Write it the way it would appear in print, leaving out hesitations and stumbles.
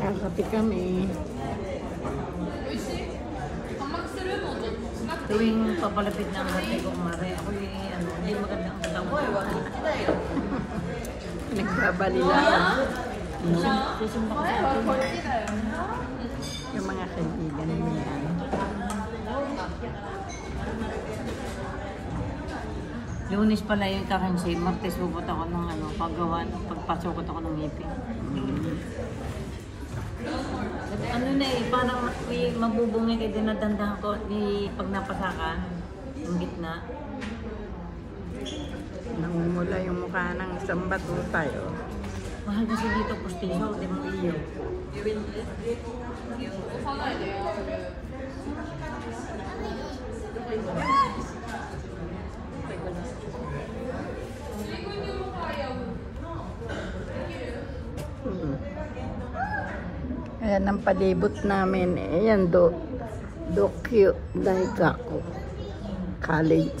Kakapi kami. Tuwing papalapit na ang hati ko, Mare, ako hindi maganda ang katawan. Nagbabalila. Susumba ko sa atin. Yung mga kaibigan niya. Lunes pala yung kakansi, Martes pupunta ako ng pagpasok ako ng ngipin. Ano na parang may mabubungi kayo dinadandahan ko pag napasakan, yung gitna. Nangumula yung mukha ng isang batutay. Oh. Mahal kasi dito pustiso, di mo iyo. Ayan ang palibot namin. Ayan, Dokyo Daigaku College.